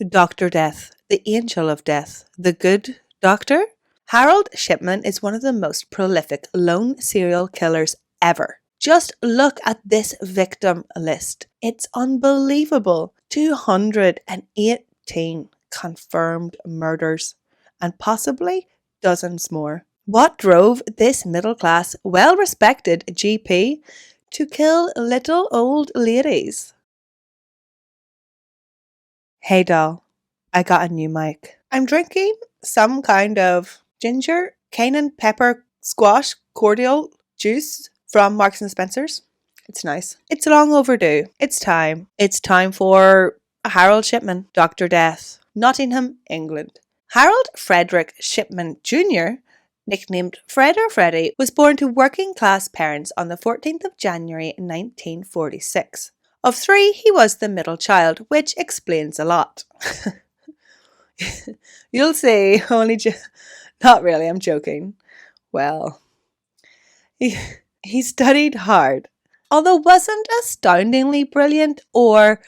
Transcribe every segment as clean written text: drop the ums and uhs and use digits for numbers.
Dr. Death, the angel of death, the good doctor? Harold Shipman is one of the most prolific lone serial killers ever. Just look at this victim list. It's unbelievable. 218 confirmed murders and possibly dozens more. What drove this middle class, well respected GP to kill little old ladies? Hey doll, I got a new mic. I'm drinking some kind of ginger, cayenne pepper squash cordial juice from Marks and Spencer's. It's nice. It's long overdue. It's time. It's time for Harold Shipman, Dr. Death, Nottingham, England. Harold Frederick Shipman Jr., nicknamed Fred or Freddie, was born to working class parents on the 14th of January 1946. Of three, he was the middle child, which explains a lot. You'll see, not really, I'm joking. Well, he studied hard, although wasn't astoundingly brilliant or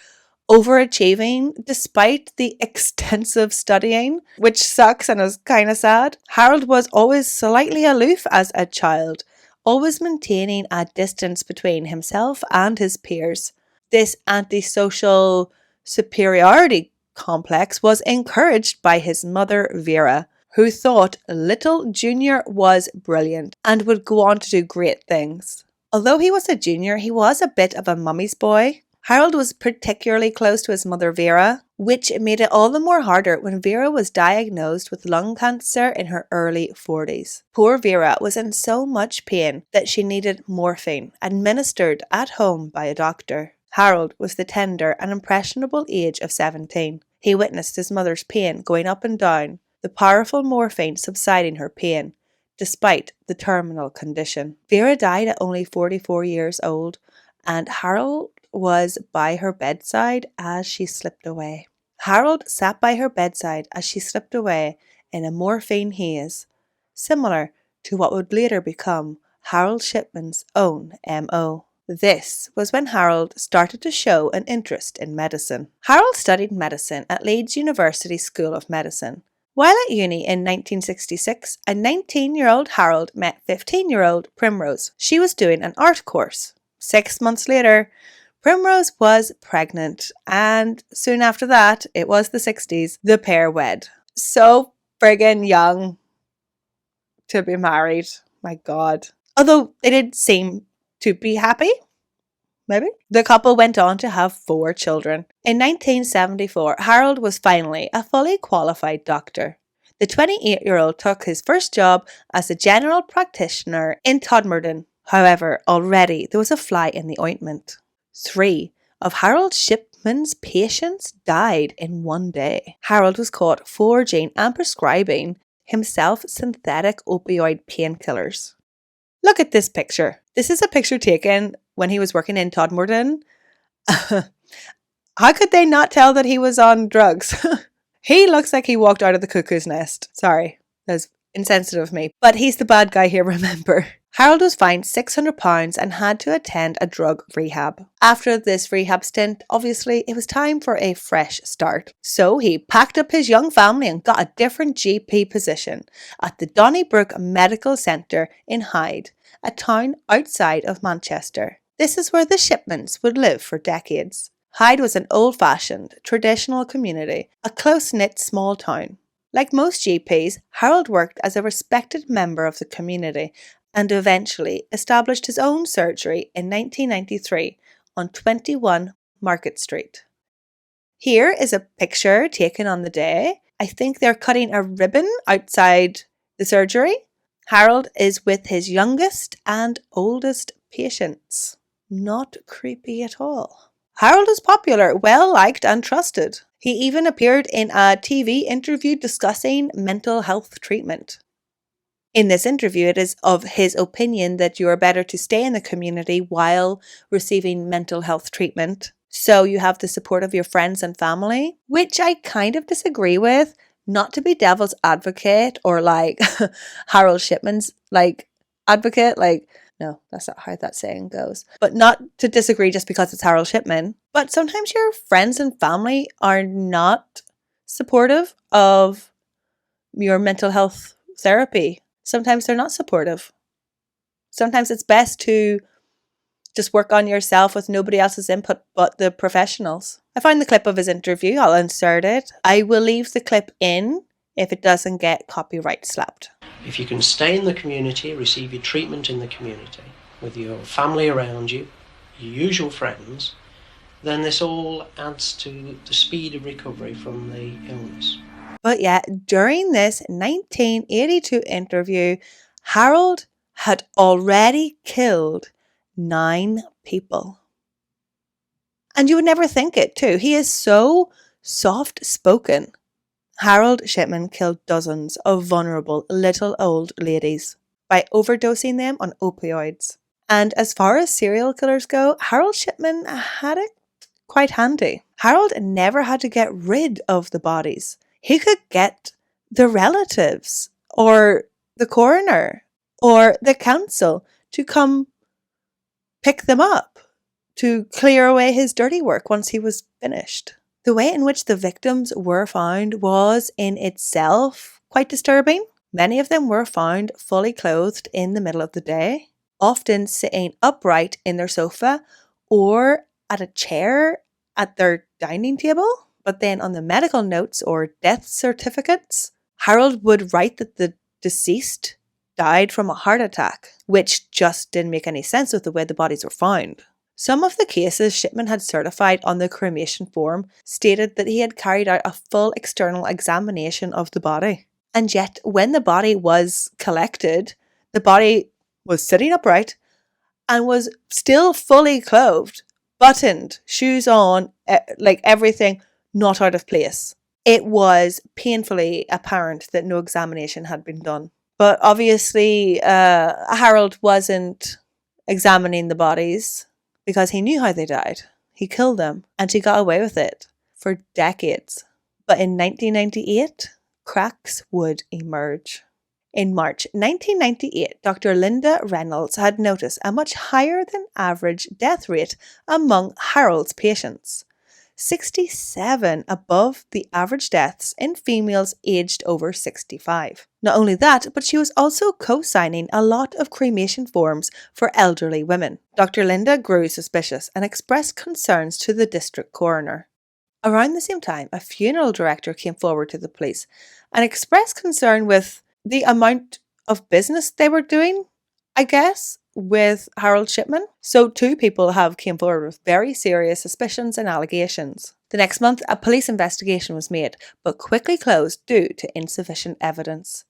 overachieving despite the extensive studying, which sucks and is kind of sad. Harold was always slightly aloof as a child, always maintaining a distance between himself and his peers. This antisocial superiority complex was encouraged by his mother Vera, who thought little Junior was brilliant and would go on to do great things. Although he was a junior, he was a bit of a mummy's boy. Harold was particularly close to his mother Vera, which made it all the more harder when Vera was diagnosed with lung cancer in her early 40s. Poor Vera was in so much pain that she needed morphine, administered at home by a doctor. Harold was the tender and impressionable age of 17. He witnessed his mother's pain going up and down, the powerful morphine subsiding her pain, despite the terminal condition. Vera died at only 44 years old, and Harold was by her bedside as she slipped away. Harold sat by her bedside as she slipped away in a morphine haze, similar to what would later become Harold Shipman's own M.O. This was when Harold started to show an interest in medicine. Harold studied medicine at Leeds University School of Medicine. While at uni in 1966, a 19-year-old Harold met 15-year-old Primrose. She was doing an art course. 6 months later, Primrose was pregnant, and soon after that, it was the 60s, the pair wed. So friggin' young to be married. My God. Although they did seem to be happy, maybe. The couple went on to have 4 children. In 1974, Harold was finally a fully qualified doctor. The 28-year-old took his first job as a general practitioner in Todmorden. However, already there was a fly in the ointment. 3 of Harold Shipman's patients died in one day. Harold was caught forging and prescribing himself synthetic opioid painkillers. Look at this picture. This is a picture taken when he was working in Todmorden. How could they not tell that he was on drugs? He looks like he walked out of the cuckoo's nest. Sorry, that's insensitive of me. But he's the bad guy here, remember. Harold was fined £600 and had to attend a drug rehab. After this rehab stint, obviously, it was time for a fresh start. So he packed up his young family and got a different GP position at the Donnybrook Medical Centre in Hyde, a town outside of Manchester. This is where the Shipmans would live for decades. Hyde was an old-fashioned, traditional community, a close-knit small town. Like most GPs, Harold worked as a respected member of the community and eventually established his own surgery in 1993 on 21 Market Street. Here is a picture taken on the day. I think they're cutting a ribbon outside the surgery. Harold is with his youngest and oldest patients. Not creepy at all. Harold is popular, well-liked and trusted. He even appeared in a TV interview discussing mental health treatment. In this interview, it is of his opinion that you are better to stay in the community while receiving mental health treatment, so you have the support of your friends and family, which I kind of disagree with. Not to be devil's advocate or like Harold Shipman's advocate, no, that's not how that saying goes. But not to disagree just because it's Harold Shipman. But sometimes your friends and family are not supportive of your mental health therapy. Sometimes they're not supportive. Sometimes it's best to just work on yourself with nobody else's input but the professionals. I found the clip of his interview. I'll insert it. I will leave the clip in if it doesn't get copyright slapped. If you can stay in the community, receive your treatment in the community, with your family around you, your usual friends, then this all adds to the speed of recovery from the illness. But yet, during this 1982 interview, Harold had already killed 9 people. And you would never think it, too. He is so soft-spoken. Harold Shipman killed dozens of vulnerable little old ladies by overdosing them on opioids. And as far as serial killers go, Harold Shipman had it quite handy. Harold never had to get rid of the bodies. He could get the relatives or the coroner or the council to come pick them up, to clear away his dirty work once he was finished. The way in which the victims were found was in itself quite disturbing. Many of them were found fully clothed in the middle of the day, often sitting upright in their sofa or at a chair at their dining table. But then on the medical notes or death certificates, Harold would write that the deceased died from a heart attack, which just didn't make any sense with the way the bodies were found. Some of the cases Shipman had certified on the cremation form stated that he had carried out a full external examination of the body. And yet, when the body was collected, the body was sitting upright and was still fully clothed, buttoned, shoes on, like everything not out of place. It was painfully apparent that no examination had been done. But obviously, Harold wasn't examining the bodies because he knew how they died. He killed them, and he got away with it for decades. But in 1998, cracks would emerge. In March 1998, Dr. Linda Reynolds had noticed a much higher than average death rate among Harold's patients. 67 above the average deaths in females aged over 65. Not only that, but she was also co-signing a lot of cremation forms for elderly women. Dr. Linda grew suspicious and expressed concerns to the district coroner. Around the same time, a funeral director came forward to the police and expressed concern with the amount of business they were doing, I guess, with Harold Shipman. So 2 people have came forward with very serious suspicions and allegations. The next month, a police investigation was made, but quickly closed due to insufficient evidence.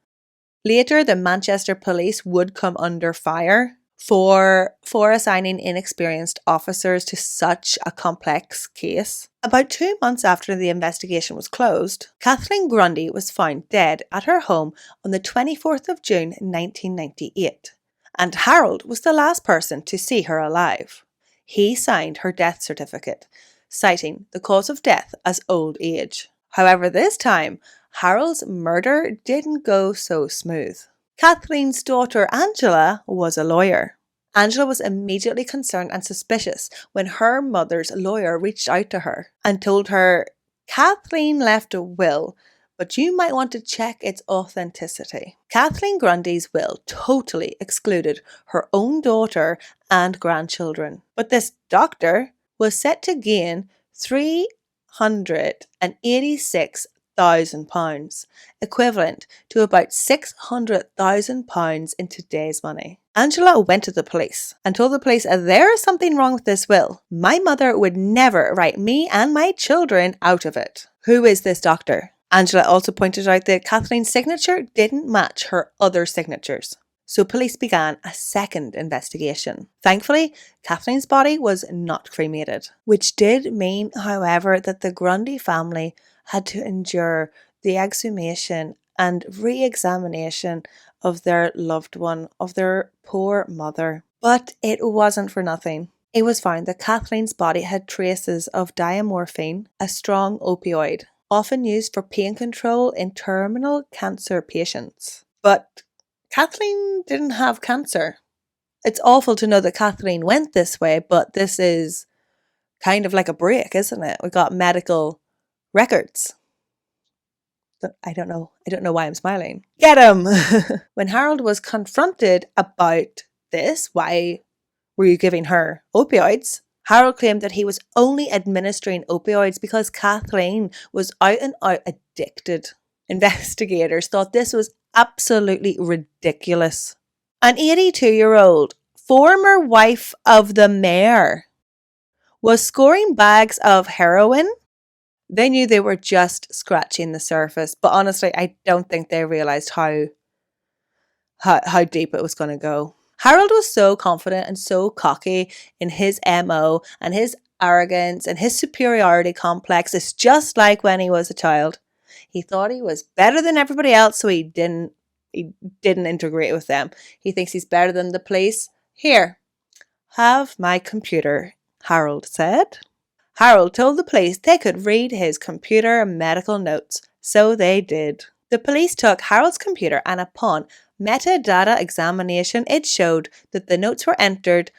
Later, the Manchester police would come under fire for assigning inexperienced officers to such a complex case. About 2 months after the investigation was closed, Kathleen Grundy was found dead at her home on the 24th of June 1998. And Harold was the last person to see her alive. He signed her death certificate, citing the cause of death as old age. However, this time, Harold's murder didn't go so smooth. Kathleen's daughter Angela was a lawyer. Angela was immediately concerned and suspicious when her mother's lawyer reached out to her and told her, Kathleen left a will, but you might want to check its authenticity. Kathleen Grundy's will totally excluded her own daughter and grandchildren. But this doctor was set to gain £386,000, equivalent to about £600,000 in today's money. Angela went to the police and told the police there is something wrong with this will. My mother would never write me and my children out of it. Who is this doctor? Angela also pointed out that Kathleen's signature didn't match her other signatures. So police began a second investigation. Thankfully, Kathleen's body was not cremated, which did mean, however, that the Grundy family had to endure the exhumation and re-examination of their loved one, of their poor mother. But it wasn't for nothing. It was found that Kathleen's body had traces of diamorphine, a strong opioid, often used for pain control in terminal cancer patients. But Kathleen didn't have cancer. It's awful to know that Kathleen went this way, but this is kind of like a break, isn't it? We got medical records. I don't know. I don't know why I'm smiling. Get him! When Harold was confronted about this, why were you giving her opioids? Harold claimed that he was only administering opioids because Kathleen was out and out addicted. Investigators thought this was absolutely ridiculous. An 82-year-old former wife of the mayor was scoring bags of heroin. They knew they were just scratching the surface, but honestly, I don't think they realized how deep it was going to go. Harold was so confident and so cocky in his MO and his arrogance and his superiority complex. It's just like when he was a child. He thought he was better than everybody else, so he didn't integrate with them. He thinks he's better than the police. Here, have my computer, Harold said. Harold told the police they could read his computer medical notes, so they did. The police took Harold's computer and upon metadata examination, it showed that the notes were entered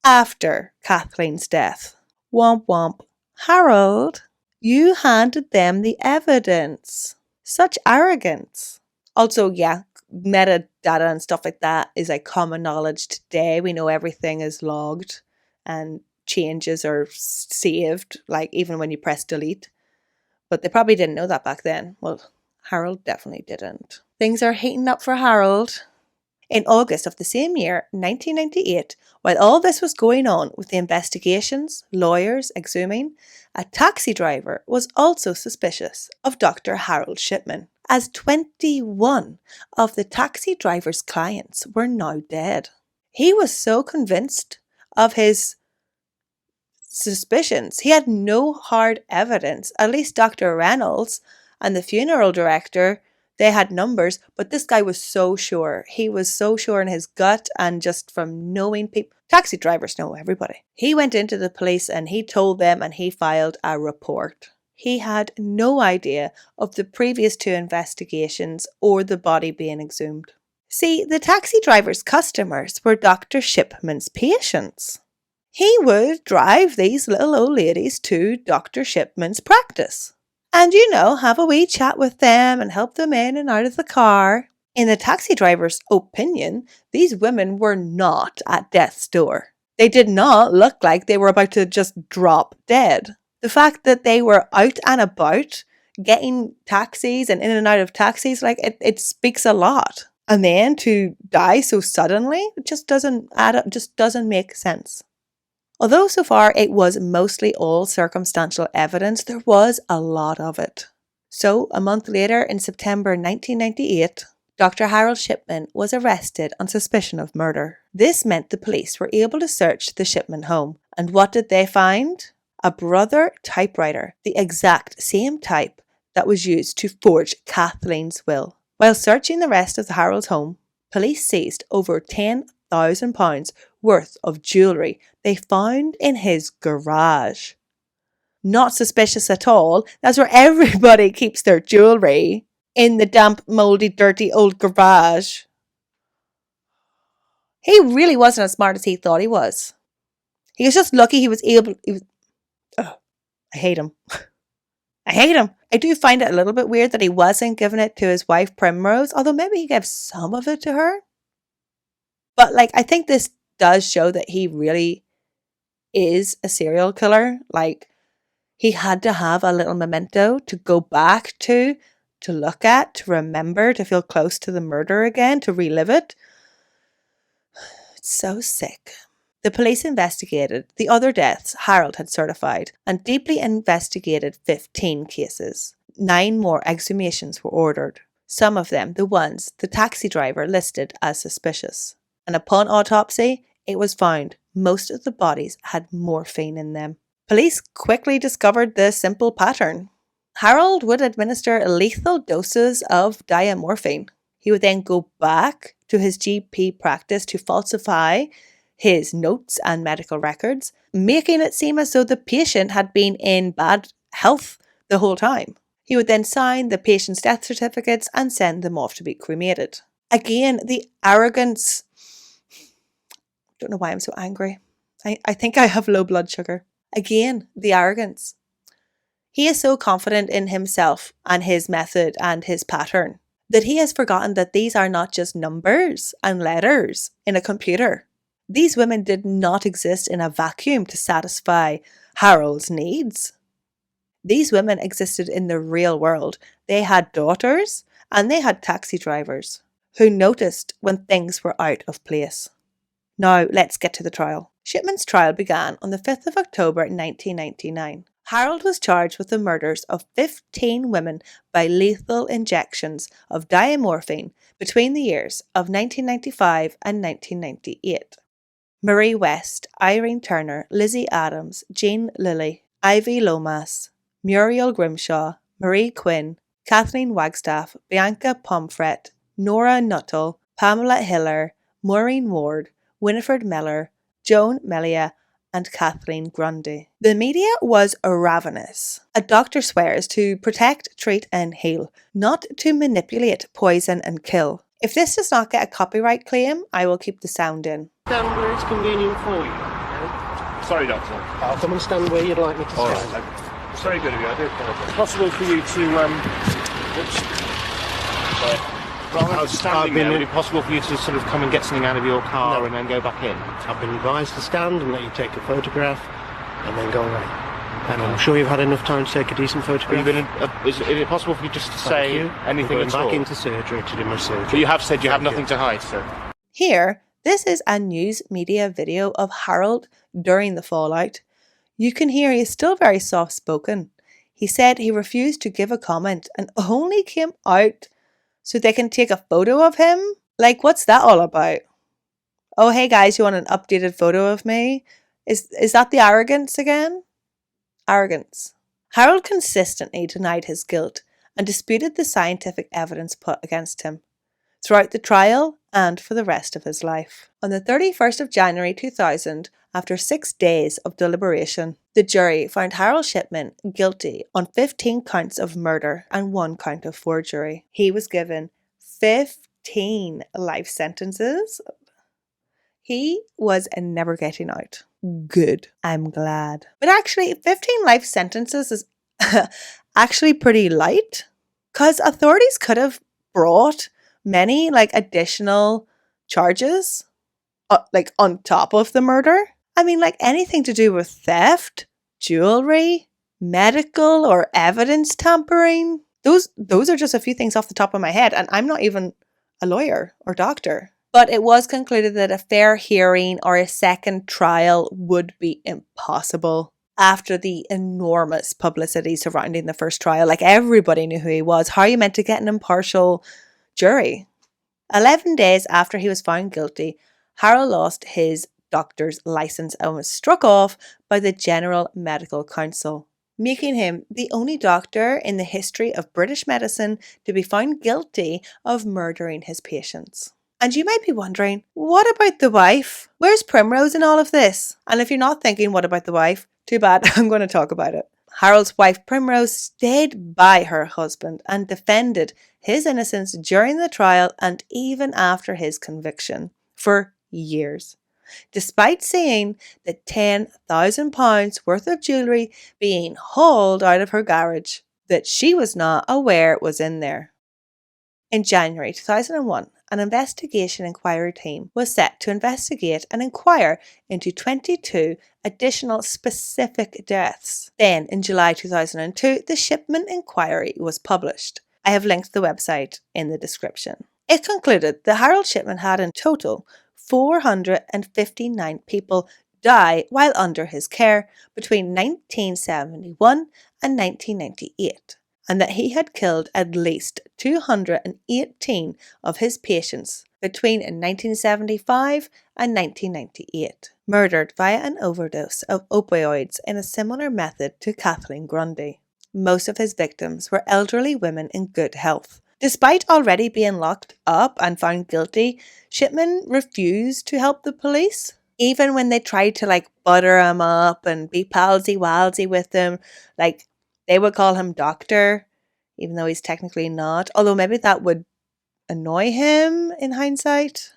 after Kathleen's death. Womp womp. Harold, you handed them the evidence. Such arrogance. Also, yeah, metadata and stuff like that is like common knowledge today. We know everything is logged and changes are saved, like even when you press delete. But they probably didn't know that back then. Well, Harold definitely didn't. Things are heating up for Harold. In August of the same year, 1998, while all this was going on with the investigations, lawyers exhuming, a taxi driver was also suspicious of Dr. Harold Shipman, as 21 of the taxi driver's clients were now dead. He was so convinced of his suspicions. He had no hard evidence. At least Dr. Reynolds and the funeral director, they had numbers, but this guy was so sure. He was so sure in his gut and just from knowing people. Taxi drivers know everybody. He went into the police and he told them and he filed a report. He had no idea of the previous two investigations or the body being exhumed. See, the taxi driver's customers were Dr. Shipman's patients. He would drive these little old ladies to Dr. Shipman's practice. And, have a wee chat with them and help them in and out of the car. In the taxi driver's opinion, these women were not at death's door. They did not look like they were about to just drop dead. The fact that they were out and about, getting taxis and in and out of taxis, like it speaks a lot. And then to die so suddenly, it just doesn't add up, just doesn't make sense. Although so far it was mostly all circumstantial evidence, there was a lot of it. So, a month later, in September 1998, Dr. Harold Shipman was arrested on suspicion of murder. This meant the police were able to search the Shipman home. And what did they find? A Brother typewriter, the exact same type that was used to forge Kathleen's will. While searching the rest of the Harold's home, police seized over £10,000 worth of jewellery they found in his garage. Not suspicious at all. That's where everybody keeps their jewellery, in the damp, mouldy, dirty old garage. He really wasn't as smart as he thought he was. He was just lucky he was able... I hate him. I hate him. I do find it a little bit weird that he wasn't giving it to his wife Primrose, although maybe he gave some of it to her. But I think this does show that he really is a serial killer. He had to have a little memento to go back to look at, to remember, to feel close to the murder again, to relive it. It's so sick. The police investigated the other deaths Harold had certified and deeply investigated 15 cases. 9 more exhumations were ordered. Some of them, the ones the taxi driver listed as suspicious. And upon autopsy, it was found most of the bodies had morphine in them. Police quickly discovered the simple pattern. Harold would administer lethal doses of diamorphine. He would then go back to his GP practice to falsify his notes and medical records, making it seem as though the patient had been in bad health the whole time. He would then sign the patient's death certificates and send them off to be cremated. Again, the arrogance. Don't know why I'm so angry. I think I have low blood sugar. Again, the arrogance. He is so confident in himself and his method and his pattern that he has forgotten that these are not just numbers and letters in a computer. These women did not exist in a vacuum to satisfy Harold's needs. These women existed in the real world. They had daughters and they had taxi drivers who noticed when things were out of place. Now, let's get to the trial. Shipman's trial began on the 5th of October 1999. Harold was charged with the murders of 15 women by lethal injections of diamorphine between the years of 1995 and 1998. Marie West, Irene Turner, Lizzie Adams, Jean Lilly, Ivy Lomas, Muriel Grimshaw, Marie Quinn, Kathleen Wagstaff, Bianca Pomfret, Nora Nuttall, Pamela Hiller, Maureen Ward, Winifred Miller, Joan Melia, and Kathleen Grundy. The media was ravenous. A doctor swears to protect, treat, and heal, not to manipulate, poison, and kill. If this does not get a copyright claim, I will keep the sound in. Stand where it's convenient for you. Sorry, Doctor. I'll come and stand where you'd like me to All stand. right. It's very good of you. I do apologise. Possible for you to rather than standing there, would it be possible for you to sort of come and get something out of your car and then go back in? I've been advised to stand and let you take a photograph and then go away. And I'm sure you've had enough time to take a decent photograph. Is it possible for you just to say anything at all? Back into surgery to do my surgery. But you have said you have nothing to hide, sir. Here, this is a news media video of Harold during the fallout. You can hear he is still very soft-spoken. He said he refused to give a comment and only came out so they can take a photo of him? Like, what's that all about? Oh, hey guys, you want an updated photo of me? Is that the arrogance again? Arrogance. Harold consistently denied his guilt and disputed the scientific evidence put against him throughout the trial and for the rest of his life. On the 31st of January 2000, after 6 days of deliberation, the jury found Harold Shipman guilty on 15 counts of murder and 1 count of forgery. He was given 15 life sentences. He was never getting out. Good. I'm glad. But actually, 15 life sentences is actually pretty light, because authorities could have brought many additional charges on top of the murder. I mean, anything to do with theft, jewelry, medical or evidence tampering. Those are just a few things off the top of my head, and I'm not even a lawyer or doctor. But it was concluded that a fair hearing or a second trial would be impossible after the enormous publicity surrounding the first trial. Everybody knew who he was. How are you meant to get an impartial jury? 11 days after he was found guilty, Harold lost his doctor's license and was struck off by the General Medical Council, making him the only doctor in the history of British medicine to be found guilty of murdering his patients. And you might be wondering, what about the wife? Where's Primrose in all of this? And if you're not thinking, what about the wife? Too bad, I'm going to talk about it. Harold's wife Primrose stayed by her husband and defended his innocence during the trial and even after his conviction for years, despite seeing the £10,000 worth of jewellery being hauled out of her garage that she was not aware was in there. In January 2001, an investigation inquiry team was set to investigate and inquire into 22 additional specific deaths. Then, in July 2002, the Shipman inquiry was published. I have linked the website in the description. It concluded that Harold Shipman had in total 459 people die while under his care between 1971 and 1998. And that he had killed at least 218 of his patients between 1975 and 1998, murdered via an overdose of opioids in a similar method to Kathleen Grundy. Most of his victims were elderly women in good health. Despite already being locked up and found guilty, Shipman refused to help the police. Even when they tried to butter him up and be palsy-walsy with him, they would call him doctor, even though he's technically not. Although maybe that would annoy him in hindsight.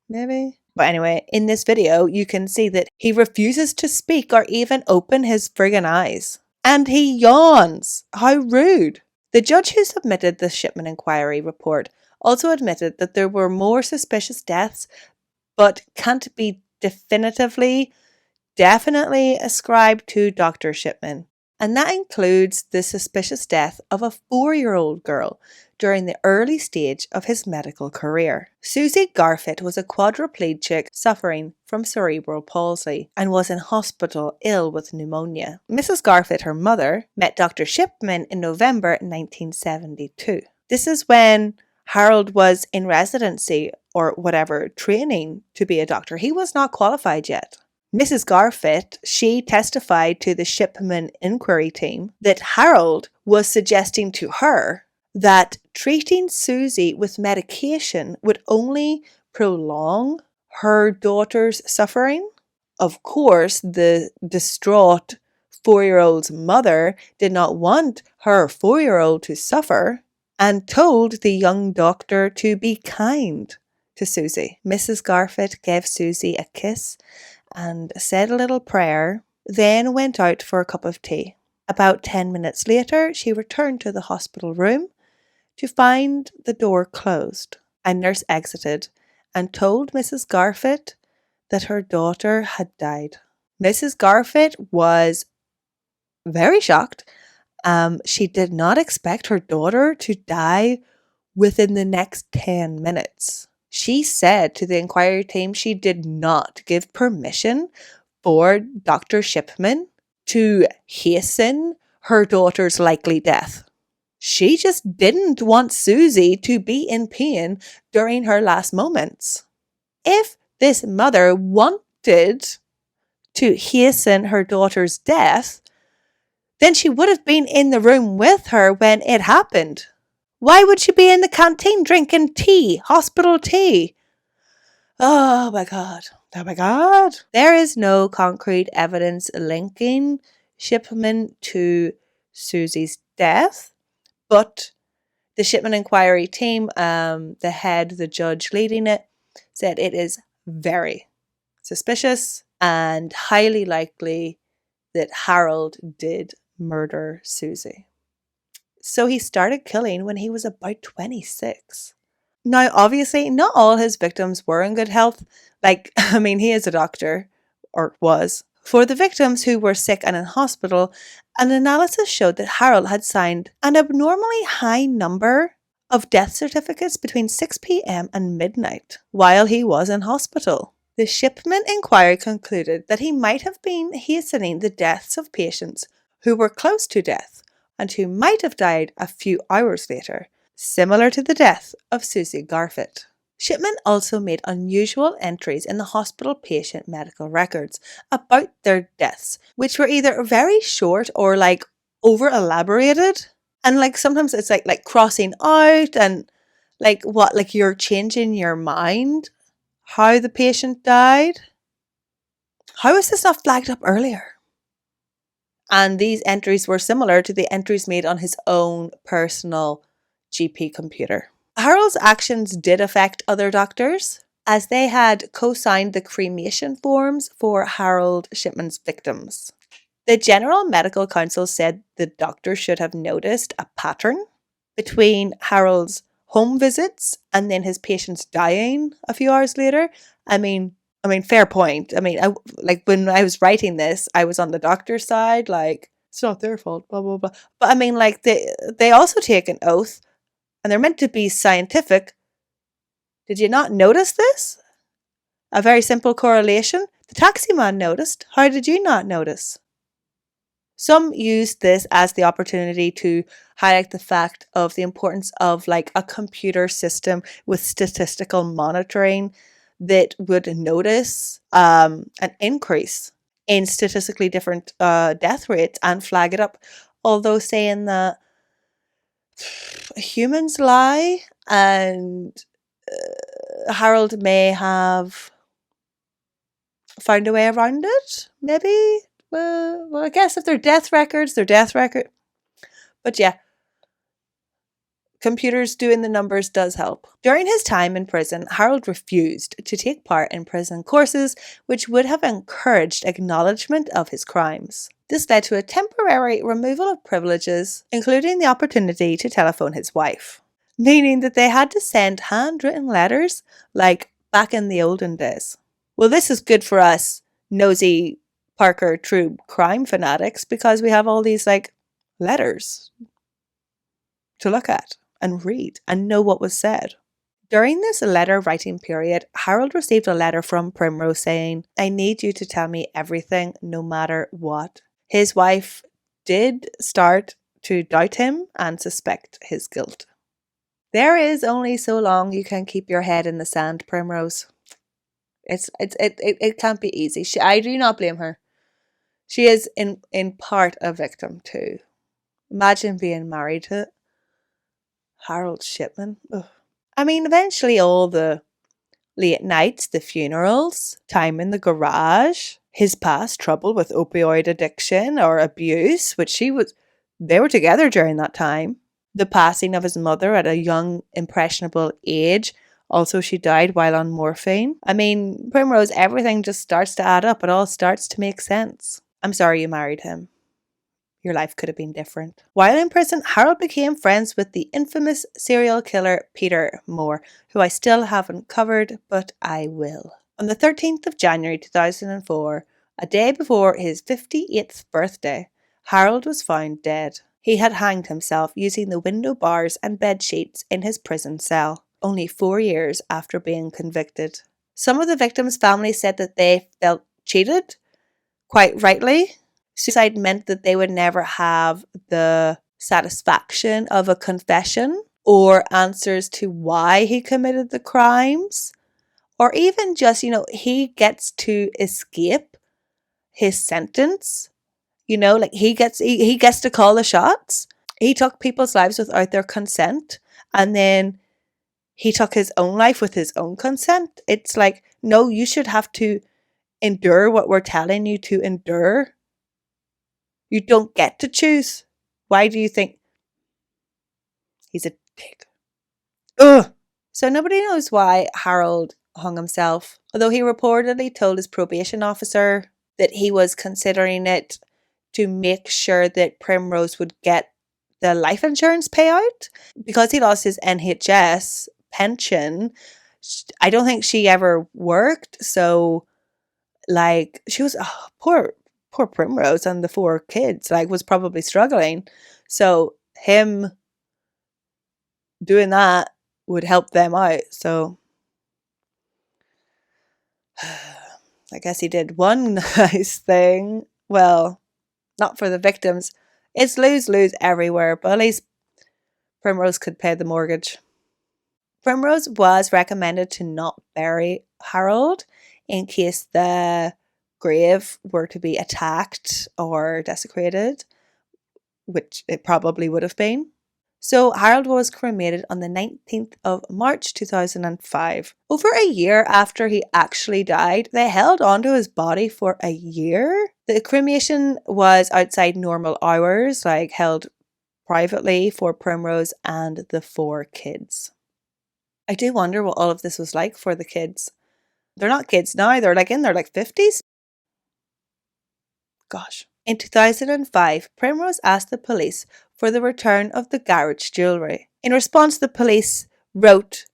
Maybe. But anyway, in this video, you can see that he refuses to speak or even open his friggin' eyes. And he yawns. How rude. The judge who submitted the Shipman inquiry report also admitted that there were more suspicious deaths, but can't be definitely ascribed to Dr. Shipman. And that includes the suspicious death of a 4-year-old girl during the early stage of his medical career. Susie Garfit was a quadriplegic suffering from cerebral palsy and was in hospital ill with pneumonia. Mrs. Garfit, her mother, met Dr. Shipman in November 1972. This is when Harold was in residency or whatever, training to be a doctor. He was not qualified yet. Mrs. Garfit, she testified to the Shipman inquiry team that Harold was suggesting to her that treating Susie with medication would only prolong her daughter's suffering. Of course, the distraught 4-year-old's mother did not want her 4-year-old to suffer and told the young doctor to be kind to Susie. Mrs. Garfit gave Susie a kiss and said a little prayer, then went out for a cup of tea. About 10 minutes later, she returned to the hospital room to find the door closed. A nurse exited and told Mrs. Garfit that her daughter had died. Mrs. Garfit was very shocked. She did not expect her daughter to die within the next 10 minutes. She said to the inquiry team she did not give permission for Dr. Shipman to hasten her daughter's likely death. She just didn't want Susie to be in pain during her last moments. If this mother wanted to hasten her daughter's death, then she would have been in the room with her when it happened. Why would she be in the canteen drinking tea, hospital tea? Oh my God. Oh my God. There is no concrete evidence linking Shipman to Susie's death, but the Shipman inquiry team, the head, the judge leading it, said it is very suspicious and highly likely that Harold did murder Susie. So he started killing when he was about 26. Now, obviously, not all his victims were in good health. He is a doctor, or was. For the victims who were sick and in hospital, an analysis showed that Harold had signed an abnormally high number of death certificates between 6 p.m. and midnight while he was in hospital. The Shipman inquiry concluded that he might have been hastening the deaths of patients who were close to death and who might have died a few hours later, similar to the death of Susie Garfit. Shipman also made unusual entries in the hospital patient medical records about their deaths, which were either very short or over elaborated. And sometimes it's like crossing out and you're changing your mind how the patient died. How is this not flagged up earlier? And these entries were similar to the entries made on his own personal GP computer. Harold's actions did affect other doctors, as they had co-signed the cremation forms for Harold Shipman's victims. The General Medical Council said the doctor should have noticed a pattern between Harold's home visits and then his patients dying a few hours later. I mean, fair point. When I was writing this, I was on the doctor's side, it's not their fault, blah, blah, blah. But they also take an oath and they're meant to be scientific. Did you not notice this? A very simple correlation. The taxi man noticed. How did you not notice? Some used this as the opportunity to highlight the fact of the importance of a computer system with statistical monitoring that would notice an increase in statistically different death rates and flag it up. Although saying that humans lie and Harold may have found a way around it, maybe. Well, I guess if they're death records, they're death record. But yeah, computers doing the numbers does help. During his time in prison, Harold refused to take part in prison courses, which would have encouraged acknowledgement of his crimes. This led to a temporary removal of privileges, including the opportunity to telephone his wife, meaning that they had to send handwritten letters like back in the olden days. Well, this is good for us nosy Parker true crime fanatics because we have all these letters to look at and read and know what was said. During this letter writing period, Harold received a letter from Primrose saying, "I need you to tell me everything no matter what." His wife did start to doubt him and suspect his guilt. There is only so long you can keep your head in the sand, Primrose. It can't be easy. I do not blame her. She is in part a victim too. Imagine being married to Harold Shipman. Ugh. I mean, eventually all the late nights, the funerals, time in the garage, his past trouble with opioid addiction or abuse, which they were together during that time. The passing of his mother at a young, impressionable age. Also, she died while on morphine. I mean, Primrose, everything just starts to add up. It all starts to make sense. I'm sorry you married him. Your life could have been different. While in prison, Harold became friends with the infamous serial killer Peter Moore, who I still haven't covered, but I will. On the 13th of January 2004, a day before his 58th birthday, Harold was found dead. He had hanged himself using the window bars and bed sheets in his prison cell, only 4 years after being convicted. Some of the victims' families said that they felt cheated, quite rightly. Suicide meant that they would never have the satisfaction of a confession or answers to why he committed the crimes, or even just, he gets to escape his sentence. He gets to call the shots. He took people's lives without their consent, and then he took his own life with his own consent. It's like, no, you should have to endure what we're telling you to endure. You don't get to choose. Why do you think he's a pig? Ugh. So nobody knows why Harold hung himself, although he reportedly told his probation officer that he was considering it to make sure that Primrose would get the life insurance payout because he lost his NHS pension. I don't think she ever worked, so she was poor Primrose and the 4 kids was probably struggling. So him doing that would help them out. So I guess he did one nice thing. Well, not for the victims. It's lose-lose everywhere, but at least Primrose could pay the mortgage. Primrose was recommended to not bury Harold in case the grave were to be attacked or desecrated, which it probably would have been. So Harold was cremated on the 19th of March 2005. Over a year after he actually died, they held onto his body for a year. The cremation was outside normal hours, held privately for Primrose and the 4 kids. I do wonder what all of this was like for the kids. They're not kids now, they're in their 50s. Gosh. In 2005, Primrose asked the police for the return of the garage jewellery. In response, the police wrote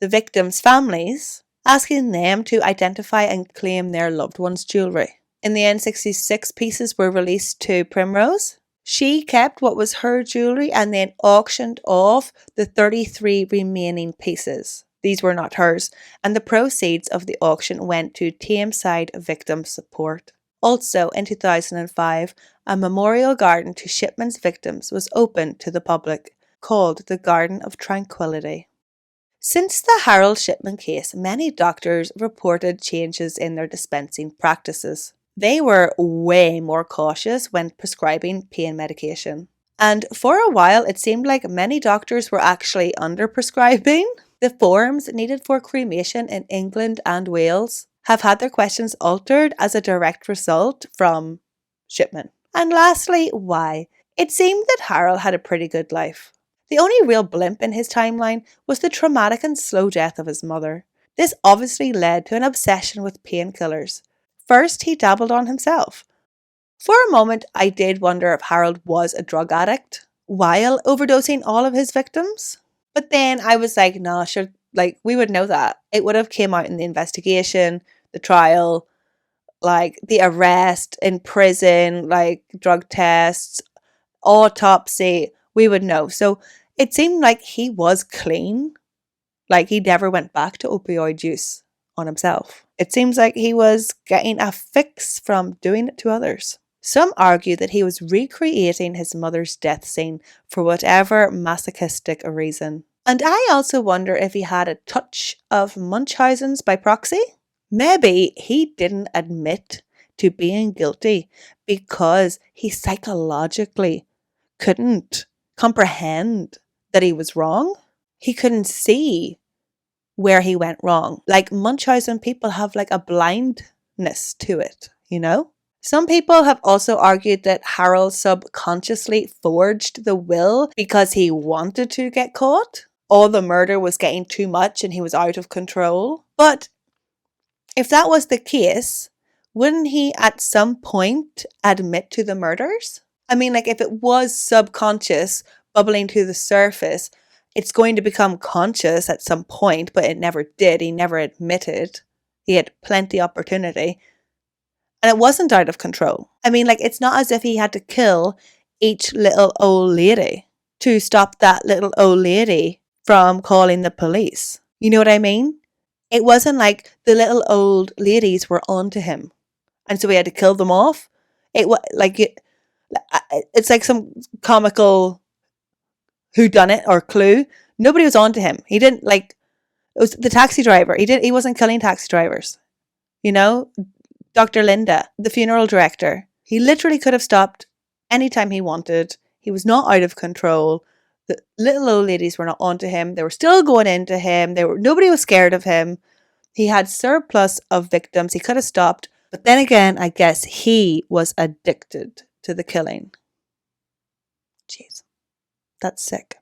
the victims' families, asking them to identify and claim their loved ones' jewellery. In the end, 66 pieces were released to Primrose. She kept what was her jewellery and then auctioned off the 33 remaining pieces. These were not hers, and the proceeds of the auction went to Tameside Victim Support. Also, in 2005, a memorial garden to Shipman's victims was opened to the public, called the Garden of Tranquility. Since the Harold Shipman case, many doctors reported changes in their dispensing practices. They were way more cautious when prescribing pain medication. And for a while, it seemed like many doctors were actually under-prescribing. The forms needed for cremation in England and Wales have had their questions altered as a direct result from Shipman. And lastly, why? It seemed that Harold had a pretty good life. The only real blimp in his timeline was the traumatic and slow death of his mother. This obviously led to an obsession with painkillers. First, he dabbled on himself. For a moment, I did wonder if Harold was a drug addict while overdosing all of his victims. But then I was like, nah, sure, like we would know that. It would have came out in the investigation, the trial, like the arrest in prison, like drug tests, autopsy, we would know. So it seemed like he was clean. Like he never went back to opioid use on himself. It seems like he was getting a fix from doing it to others. Some argue that he was recreating his mother's death scene for whatever masochistic reason. And I also wonder if he had a touch of Munchausen's by proxy. Maybe he didn't admit to being guilty because he psychologically couldn't comprehend that he was wrong. He couldn't see where he went wrong. Like Munchausen people have like a blindness to it, you know? Some people have also argued that Harold subconsciously forged the will because he wanted to get caught, or the murder was getting too much and he was out of control. But if that was the case, wouldn't he at some point admit to the murders? I mean, like if it was subconscious bubbling to the surface, it's going to become conscious at some point, but it never did. He never admitted. He had plenty opportunity. And it wasn't out of control. I mean, like it's not as if he had to kill each little old lady to stop that little old lady from calling the police. You know what I mean? It wasn't like the little old ladies were onto him, and so he had to kill them off. It's like some comical whodunit or clue. Nobody was onto him. He didn't like. It was the taxi driver. He wasn't killing taxi drivers. You know, Dr. Linda, the funeral director. He literally could have stopped anytime he wanted. He was not out of control. The little old ladies were not onto him. They were still going into him. Nobody was scared of him. He had surplus of victims. He could have stopped. But then again, I guess he was addicted to the killing. Jeez, that's sick.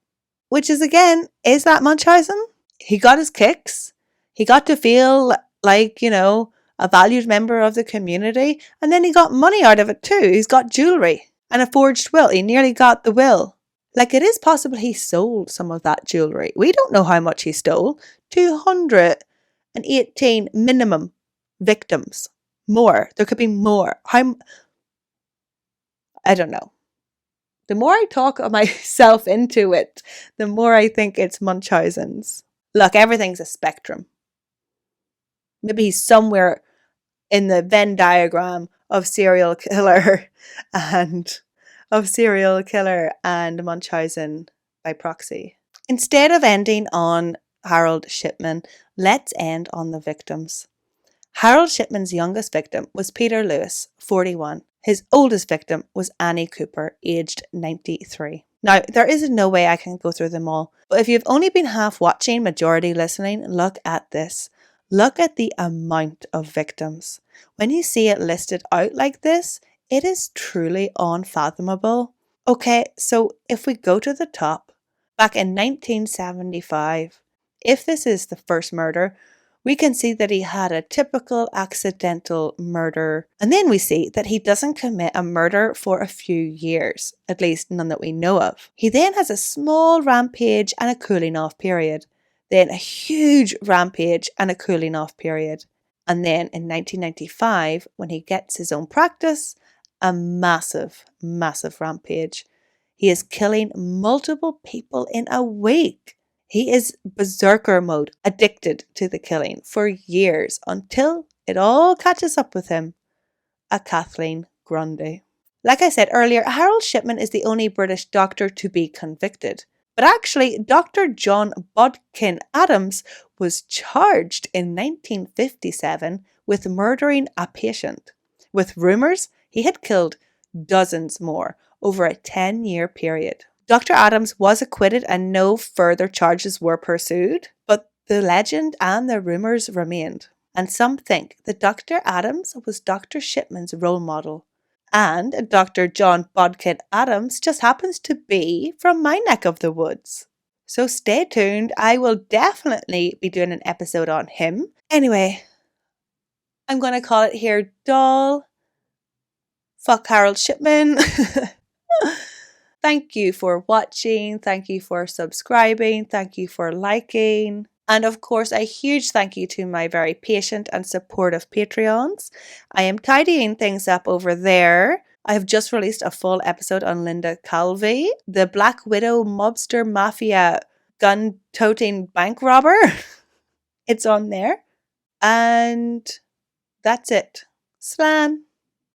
Which is again, is that Munchausen? He got his kicks. He got to feel like, you know, a valued member of the community. And then he got money out of it too. He's got jewellery and a forged will. He nearly got the will. Like it is possible he sold some of that jewellery. We don't know how much he stole. 218 minimum victims. More. There could be more. I don't know. The more I talk myself into it, the more I think it's Munchausen's. Look, everything's a spectrum. Maybe he's somewhere in the Venn diagram of serial killer and Munchausen by proxy. Instead of ending on Harold Shipman, let's end on the victims. Harold Shipman's youngest victim was Peter Lewis, 41. His oldest victim was Annie Cooper, aged 93. Now, there is no way I can go through them all, but if you've only been half watching, majority listening, look at this. Look at the amount of victims. When you see it listed out like this, it is truly unfathomable. Okay, so if we go to the top, back in 1975, if this is the first murder, we can see that he had a typical accidental murder. And then we see that he doesn't commit a murder for a few years, at least none that we know of. He then has a small rampage and a cooling off period. Then a huge rampage and a cooling off period. And then in 1995, when he gets his own practice, a massive, massive rampage. He is killing multiple people in a week. He is berserker mode, addicted to the killing for years until it all catches up with him. A Kathleen Grundy. Like I said earlier, Harold Shipman is the only British doctor to be convicted. But actually, Dr. John Bodkin Adams was charged in 1957 with murdering a patient. With rumours, he had killed dozens more over a 10-year period. Dr. Adams was acquitted and no further charges were pursued, but the legend and the rumours remained. And some think that Dr. Adams was Dr. Shipman's role model. And Dr. John Bodkin Adams just happens to be from my neck of the woods. So stay tuned. I will definitely be doing an episode on him. Anyway, I'm going to call it here dull Fuck Harold Shipman. Thank you for watching. Thank you for subscribing. Thank you for liking. And of course, a huge thank you to my very patient and supportive Patreons. I am tidying things up over there. I have just released a full episode on Linda Calvi, the Black Widow mobster mafia gun-toting bank robber. It's on there. And that's it. Slan.